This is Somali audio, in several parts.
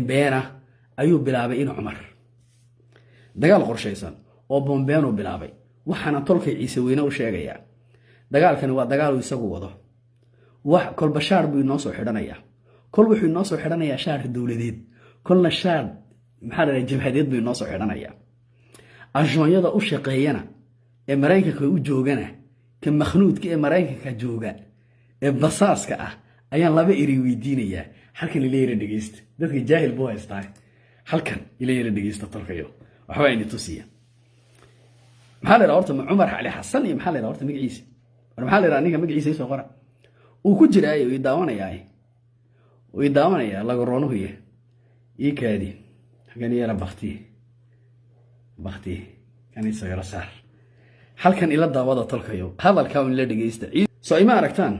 beenbeena ayuu bilaabay in Cumar dagaal qorshaysan oo bombeeno bilaabay waxaana tolkay ciise weyne u sheegaya dagaalkani waa dagaal uu isagu wado wax kol bashaar buu inoo soo xidhanaya kol wuxuu inoo soo xidhanaya shaar dawladeed kolna shaar maxaa la jabhadeed buu inoo soo xidhanaya ajoonyada u shaqeeyana ee Mareykanka u joogana ka makhnuudka ee Mareykanka jooga ee basaaska ah ayaan laba eri weydiinaya halkan ila yara dhageysta dadka jaahil buu haystaa halkan ila yara dhageysta tolkayo waxa ay tusiya maxaa la horta Umar Ali Xasan iyo maxaa la horta magaciisa maxaa la aniga magaciisa soo qora uu ku jiray oo daawanaya laga roonuhu ii kaadi hagan yara bakti kan isaga rasaar halkan ila daawada tolkayo hadalka uu la dhageysta soo ima aragtaan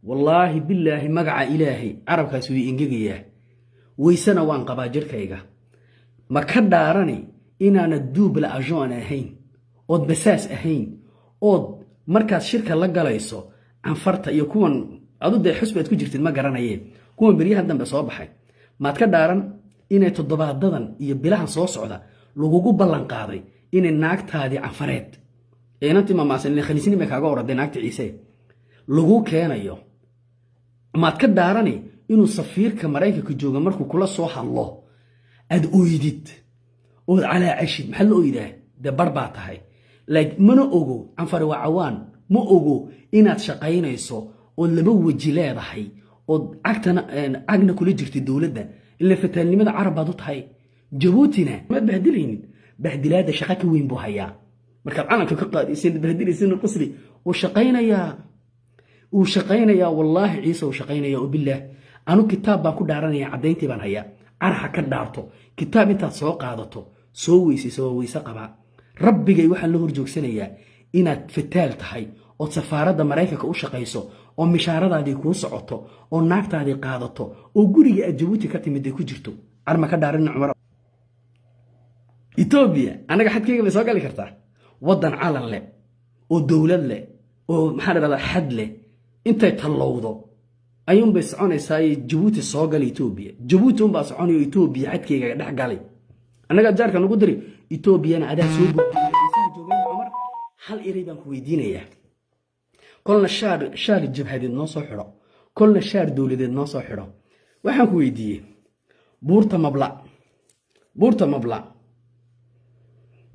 wallahi billahi magaca ilaahi arabkaas uu ingegaya weysana waan qabaa jirkayga ma ka dhaarani inaana duubla ajoon ahayn oo basaas ahayn oo markaas shirka la galayso anfarta iyo kuwan aduday xusbeed ku jirtid ma garanayeen kuwan bariyaha dambe soo baxay maad ka dhaaran inay toddobaadadan iyo bilahan soo socda lagugu ballan qaaday inay naagtaadii anfareed inantii mamaasan in khaniisni ma kaaga oraday naagta ciise lagu keenayo maad ka dhaarani inuu safiirka Mareykanka jooga markuu kula soo hadlo ad ooydid oo ala cashid maxaa la ooydaa de barba tahay like mana ogo anfar waa cawaan ma ogo inaad shaqaynayso oo laba waji leedahay oo agna kula jirtay dawladda ila fataalnimada Carabad u tahay Jabuutina ma bahdilaynin bahdilaada shaqa ka weyn buu hayaa marka calanka ka qaadaysan bahdilaysan qasri oo shaqaynaya wallahi ciise oo shaqaynaya oo billah anu kitaab baan ku dhaaranaya cadeyntii baan hayaa arxa ka dhaarto kitaab intaad soo qaadato soo weyse qaba rabbigay waxaan la horjoogsanayaa inaad fataal tahay oo safaaradda Mareykanka u shaqayso oo mishaaradaadii ku socoto oo naagtaadii qaadato oo guriga aad Jabuuti ka timid ku jirto arma ka dhaaran Cumar Ethiopia anaga xadkayga ma soo gali kartaa wadan calan leh oo dawlad leh oo maxaa la radaa xad leh intay talowdo ayuun bay soconaysaa Jabuuti soo gal Ethiopia Jabuuti un baa soconayo Ethiopia xadkayga dhex galay anaga jaarka nagu diri Ethiopiana adaa soo joogay Cumar hal eray baan ku weydiinayaa kolna shaar jabhadeed noo soo xiro kolna shaar dawladeed noo soo xiro waxaan ku weydiiyay buurta mabla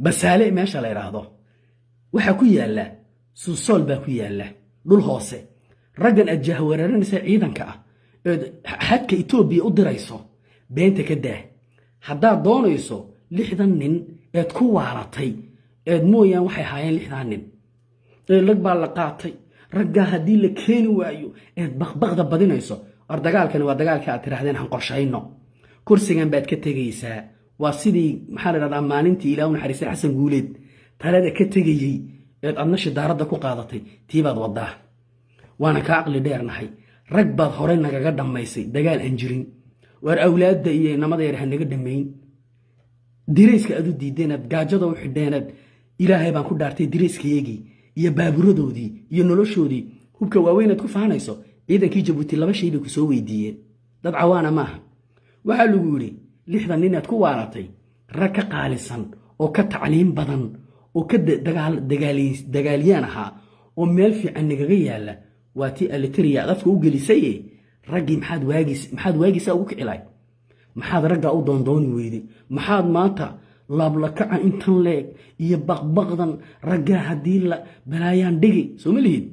basaale meesha la yiraahdo waxa ku yaala suusool baa ku yaala dhul hoose raggan ajahwaranaysa ciidanka ah ee xadka Ethiopia u dirayso beenta ka daa haddaad doonayso 60 nin eed ku waalatay eed mooyaan waxay haayeen 60 nin ee lag baa la qaatay ragga haddii la keeni waayo eed baqbaqda badinayso dagaalkani waa dagaalka aad tiraahdeen aan qorshayno kursigan baad ka tegaysaa waa sidii maxaa la radaa maalintii Ilaahu naxariistay Xasan Guuleed talada ka tegayay eed adna shidaaradda ku qaadatay tiibaad wadaa waana ka aqli dheernahay rag baad hore nagaga dhamaysay dagaal aan jirin war awlaadda iyo namada yar hanaga dhameyn direyska adu diideenad gaajada u xidheenad Ilaahay baan ku dhaartay direyskayagii iyo baaburadoodii iyo noloshoodii hubka waaweynad ku faanayso ciidankii Jabuuti laba shay bay ku soo weydiiyeen dad cawaana maaha waxa lagu yiri 60 nin aad ku waaratay rag ka qaalisan oo ka tacliin badan oo ka dagaaliyaan ahaa oo meel fiican nagaga yaala waati Eritrea dadka u gelisay ragii maxaad waagis ugu kicilay maxaad ragga u doondooni weyday maxaad maanta laabla kaca intan leeg iyo baqbaqdan ragga hadii la balaayaan dhigi Soomaaliyeed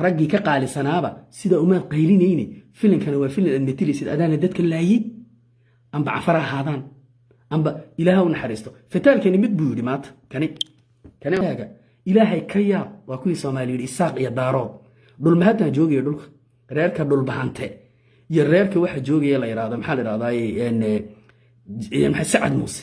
raggii ka qaalisanaaba sida uma qaylinayni filimkana waa filim admetilis adana dadka laayid amba afara haadaan amba Ilaahay u naxariisto fataalkani mid buu yiri maanta kani Ilaahay ka yaab waa kuwii Soomaaliyeed isaaq iyo daarood dhul mahadna joogay dhulka reerka dhul bahante iyo reerka waxa joogay la yiraahdo maxaa la yiraahdaa maxaa Sacad Muuse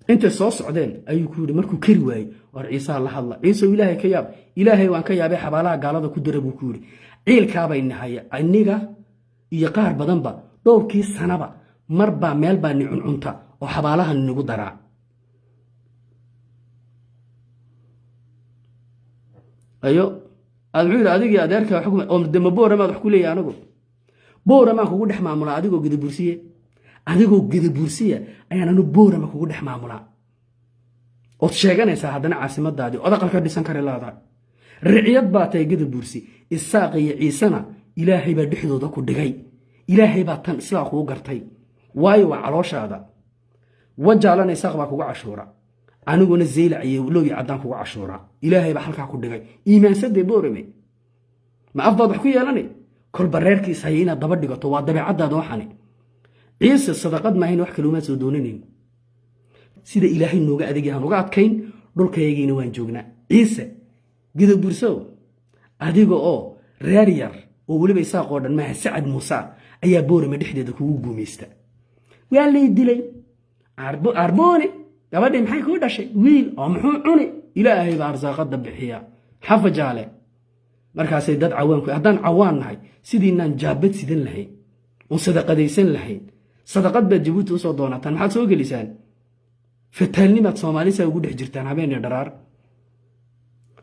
inta soo socdeen ayuu ku yiri markuu kari waayay war Ciise la hadla Ciise Ilaahay ka yaab Ilaahay waan ka yaabay xabaalaha gaalada ku diray buu ku yiri ciilka bay nahay aniga iyo qaar badanba dhowrkii sanaba marba meel baa ni cunta oo xabaalaha nagu daraa ayo aduu adiga adeerka xukuma oo dema boorama wax ku leeyahay anagu boorama kugu dhex maamula adigoo gidi bursiye adigoo gadabuursiya ayaan anu boorama kugu dhex maamulaa ood sheeganaysaa haddana caasimadaadii ood aqal ka dhisan kari laadahay riciyad baa tahay gadabuursi isaaq iyo ciisena ilaahay baa dhexdooda ku dhigay ilaahay baa tan sidaa kugu gartay waayo waa calooshaada wajaalana isaaq baa kugu cashuura aniguna zeylac iyo looyi caddaan kugu cashuura ilaahay baa halkaa ku dhigay iimaansadee boorame ma afbaad wax ku yeelani kolba reerkiis haya inaad daba dhigato waa dabeecaddaada waxani ciise sadaqad maahayn wax kaluumaad soo doonanayn sida ilaahay nooga adeegyahan uga adkayn dhulkayagiina waan joognaa ciise gadabursow adiga oo reer yar oo weliba isaaqoo dhan maaha sacad muuse ayaa boorame dhexdeeda kugu guumaysta waa lay dilay arboone gabadhii maxay kuu dhashay wiil oo muxuu cuni ilaahay baa arsaaqada bixiya xafa jaale markaasay dad cawaanku haddaan cawaan nahay sidiinaan jaabad sidan lahayn oon sadaqadaysan lahayn sadaqad baad jabuuti usoo doonataan maxaad soo gelisaan fataalnimaad soomaalisa ugu dhex jirtaan habeen dharaar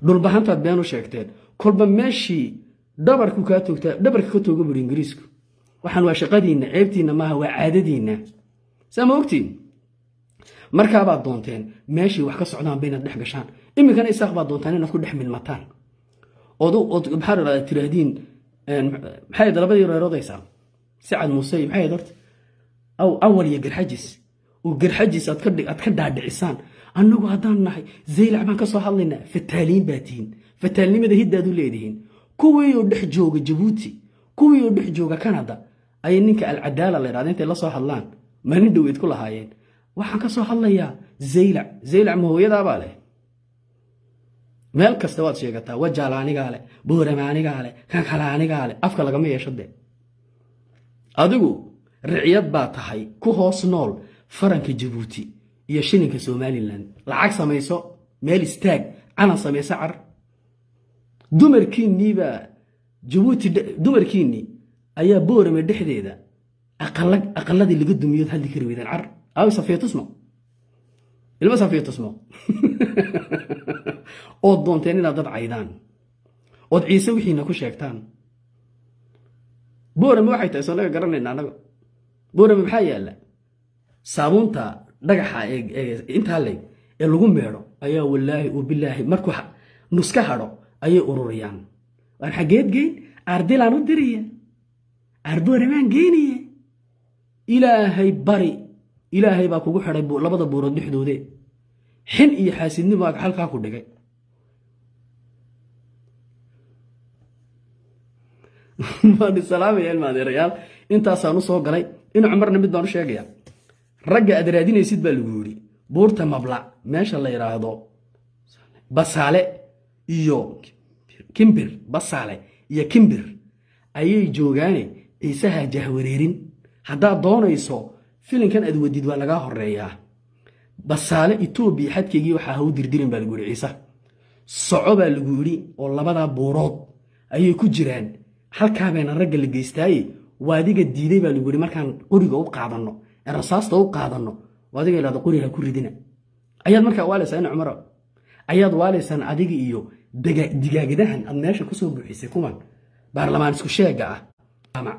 dhulbahantaad been u sheegteen kolba meeshii dhabarka ka tooga buri ingiriisku waxaan waa shaqadiinna ceebtiinna maaha waa caadadiinna saa ma ogtiin markaabaad doonteen meeshii wax ka socdaan baynaad dhex gashaan iminkana isaaq baad doontaan inaad ku dhex milmataan ood maxaa tiraahdiin maxay labadii reeroodaysaa sacad muuse maxay horta awal iyo garxajis oo garxajis aad ka dhaadhicisaan annagu haddaan nahay zeylac baan ka soo hadlaynaa fataaliin baa tihiin fataalnimada hiddaad u leedihiin kuwii oo dhex jooga jabuuti kuwii oo dhex jooga kanada ayay ninka alcadaala la yidhahda intay la soo hadlaan maalin dhoweed ku lahaayeen waxaan ka soo hadlayaa zeylac ma hooyadaabaa leh meel kasta waad sheegataa wajaala anigaa leh boorama anigaa leh kan kale anigaa leh afka lagama yeesho dee adigu riciyad baa tahay ku hoos nool faranka jabuuti iyo shilinka somalilan lacag samayso meel istaag calan samayso car dumarkiinniibaa jabuuti dumarkiinnii ayaa boorame dhexdeeda aqaladii laga dumiyood hadli kari weydaan car aawi safiyatusmo ilma safiyatusmo ood doonteen inaad dad caydaan ood ciise wixiina ku sheegtaan boorame waxay tahay soo naga garanayna annaga boorame maxaa yaalla saabuunta dhagaxa intaa leeg ee lagu meedho ayaa wallaahi oo bilaahi markuu nuska hadho ayay ururiyaan waan xaggeed geyn ardilaan u diriya arbooramaan geyniye ilaahay bari ilaahay baa kugu xidhay labada buurood dhexdoode xin iyo xaasidnimo halkaa ku dhigay waan salaamaya ilmaadeerayaal intaasaan u soo galay in cumarna mid baan u sheegaya ragga aad raadinaysid baa lagu yidhi buurta mablac meesha la yidhaahdo basaale iyo kimbir basaale iyo kimbir ayay joogaane ciisaha jahwareerin haddaad doonayso filinkan aad wadid waa lagaa horeeyaa basaale etoobiya xadkeygii waxaa ha u dirdirin baa lagu yidhi ciise soco baa lagu yidhi oo labadaa buurood ayay ku jiraan halkaa bayna ragga la geystaaye waa adiga diiday baa lagu yidhi markaan qoriga u qaadanno ee rasaasta u qaadanno waa adiga ilaada qoriga ku ridina ayaad markaa waalaysaa in cumaro ayaad waalaysaan adiga iyo digaagadahan aad meesha ku soo buuxisay kuwan baarlamaan isku sheega ah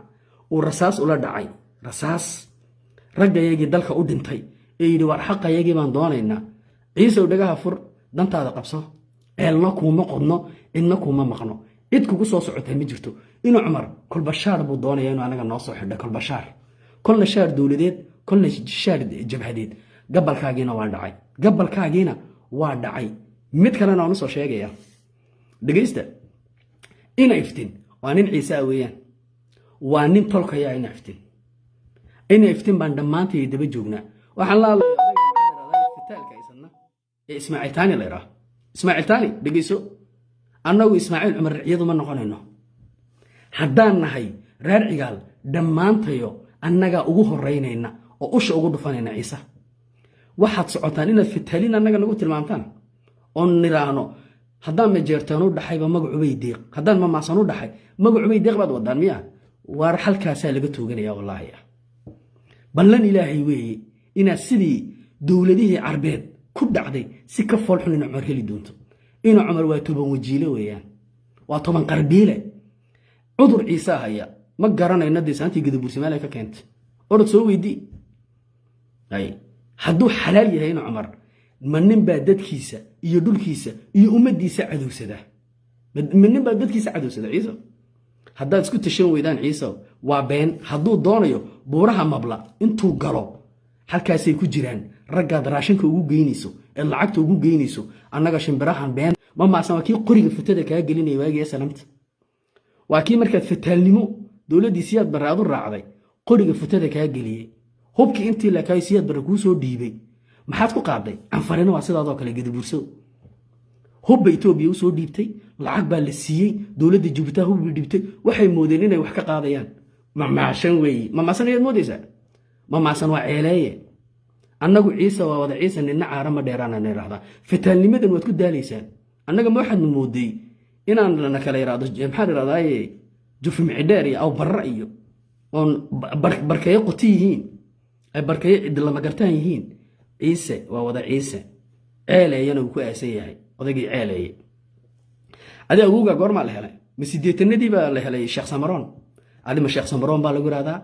uu rasaas ula dhacay rasaas raggayagii dalka u dhintay ee yidhi war xaqayagii baan doonaynaa ciisow dhagaha fur dantaada qabso ceelna kuuma qodno cidna kuuma maqno cid kugu soo socotaa ma jirto inuu cumar kolbashaar buu doonaya inuu anaga noo soo xidha kolbashaar kolna shaar dowladeed kolna shaar jabhadeed gabalkaagiina waa dhacay mid kalena waan u soo sheegaya dhegaysta ina iftin waa nin ciise ah weeyaan waa nin tolkaya ina iftin baan dhammaantay daba joognaa waxaan la hadlayaa isbitaalka isna ee ismaaciil taani la yiraahdo ismaaciil taani dhegayso annagu ismaaciil cumar riciyadu ma noqonayno haddaan nahay reer cigaal dhammaantayo annagaa ugu horeynayna oo usha ugu dhufanayna ciise waxaad socotaan inaad fitaalin annaga nagu tilmaamtaan oon niraahno haddaan majeertaan u dhaxayba magacubay deeq haddaan mamaasan u dhaxay magacubay deeq baad wadaan miya waar halkaasaa laga tooganaya wallaahi ballan ilaahay weeye inaad sidii dowladihii carbeed ku dhacday si ka foolxun ina cumar heli doonto ina cumar waa 10 wajiile weeyaan waa 10 qarbiile cudur ciise haya ma garanayna diisaantii gadabuur Soomaaliya ka keentay orod soo weydii ay hadduu xalaal yahay in cumar ma nin baa dadkiisa iyo dhulkiisa iyo ummadiisa cadowsada ma nin baa dadkiisa cadowsada ciise haddaad isku tashan weydaan ciise waa been hadduu doonayo buuraha mabla intuu galo halkaasay ku jiraan raggaad raashinka ugu geynayso ee lacagta ugu geynayso annaga shimbirahan been ma maasan waa kii qoriga futada kaa gelinaya waagii sanamta waa kii markaad fataalnimo dowladdii siyaad barre aad u raacday qoriga futada kaa geliyey hubkii intii lakaay siyaad barre kuu soo dhiibay maxaad ku qaaday canfarina waa sidaadoo kale gadabuursado hubba Itoobiya u soo dhiibtay lacag baa la siiyey dowladda Jabuuti hub dhiibtay waxay moodeen inay wax ka qaadayaan mamaasan weey mamaasan ayaad moodaysaa mamaasan waa ceeleeye annagu ciise waa wada ciise nina caarama dheeraana neeraahdaa fataalnimadan waad ku daalaysaan annaga ma waxaad mooday inaan lana kala yiraahdo maxaa yiraahdaaye jufi micdheer iyo aw barra iyo on barkaye qoti yihiin ay barkaye cid lama gartaan yihiin ciise waa wada ciise ceeleeyana uu ku aasan yahay odagii ceeleeye adi aguuga goorma la helay ma sideetanadii baa la helay Sheekh Samaroon adi ma Sheekh Samaroon baa lagu yiraahdaa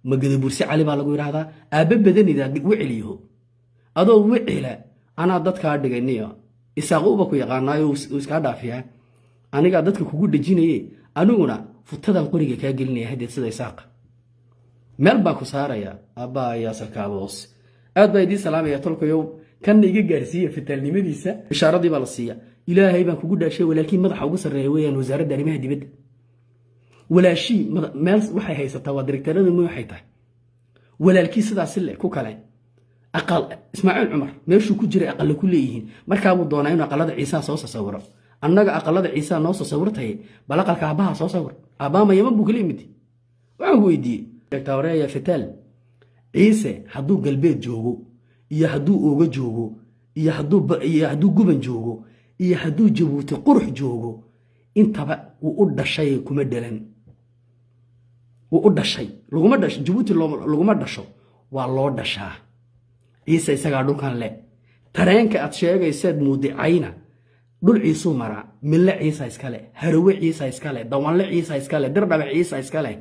ma Gadabursi Cali baa lagu yiraahdaa aaba badanida wiciliyo adoo wicila ana dadka dhigayniyo isaaqooba ku yaqaanayo iska dhaafiyaa aniga dadka kugu dhajinayay aniguna futadan qoriga ka gelinaya hadeed sida isaaq meel baa ku saaraya aba ya sarkaaboos aad bay idin salaamaya tolkayow kan iga gaarsiiyay fataalnimadiisa bishaaradii baa la siiya ilaahay baan kugu dhaashay walaakiin madaxa ugu sareeyay weeyaan wasaaradda arrimaha dibadda walaashii meel waxay haysataa waa directorada mu waxay tahay walaalkii sidaas le ku kale aqal Ismaaciil Cumar meeshuu ku jiray aqal ku leeyihiin markaa uu doonaa inuu aqalada Ciise soo sawiro annaga aqalada Ciise noo soo sawirtay bal aqalka aabaha soo sawir aabama yaman buu kale imid waxaan weydiiyay doctor ya fataal Ciise hadduu galbeed joogo iyo hadduu ooga joogo iyo hadduu guban joogo iyo hadduu Jabuuti qurux joogo intaba uu u dhashay kuma dhalan uu u dhashay laguma dhasho Jabuuti laguma dhasho waa loo dhashaa Ciise isaga dhulkan le tareenka aad sheegaysaad muudicayna dhul Ciise mara milla Ciise iskale harwe Ciise iskale dawanle Ciise iskale dirdhabe Ciise iskale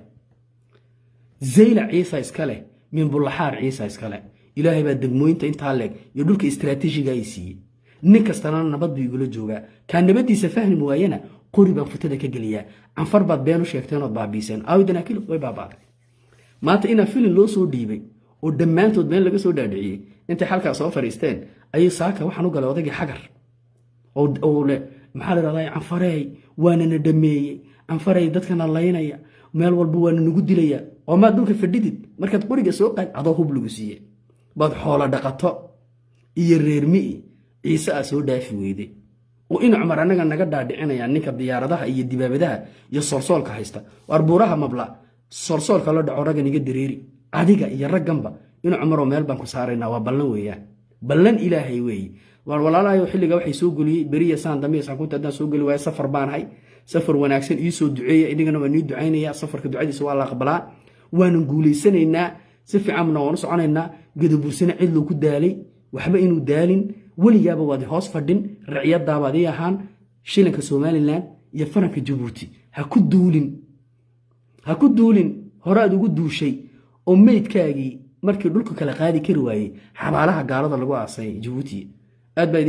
zeyla Ciise iskale min bulaxaar Ciise iskale ilaahay baa degmooyinta inta leeg iyo dhulka istiraatiijiga ay siiyay nin kastana nabad buu igula joogaa ka nabadiisa fahmi waayana qori baa futada ka geliya anfar baad been u sheegteen oo baabiiseen awdana kilo way baabaaday maanta ina filin loo soo dhiibay oo dhammaantood been laga soo dhaadhiciyay inta halka soo fariisteen ayuu saaka waxaan u galay odagii xagar oo le maxaa la raday anfaray waana na dhameeyay anfaray dadkana laynaya meel walba waana nagu dilaya oo ma dhulka fadhidid markaad qoriga soo qaad adoo hub lagu siiyay bad xoolo dhaqato iyo reermi Ciise soo dhaafi weeday oo in Cumar anaga naga dhaadhicinaya ninka diyaaradaha iyo dibaabadaha iyo sorsoolka haysta war buuraha mabla sorsoolka la dhaco raga niga dareeri adiga iyo ragganba in Cumar oo meel baan ku saarayna waa ballan weeyaan ballan ilaahay weey war walaalahay xilliga waxay soo guliyay bariya saan damiis aan ku tadan soo gali way safar baan hay safar wanaagsan ii soo duceeyay inagana waan ii ducaynaya safarka ducadiisa waa la aqbalaa waan guuleysanaynaa si fiican waan u soconaynaa Gadabuursina cid loo ku daalay waxba inuu daalin waligaaba waad hoos fadhin raciyadaaba adii ahaan shilinka Soomaaliland iyo faranka Jabuuti ha ku duulin horaad ugu duushay oo meydkaagii markii dhulka kala qaadi kari waayay xabaalaha gaalada lagu aasay Jabuuti aad bay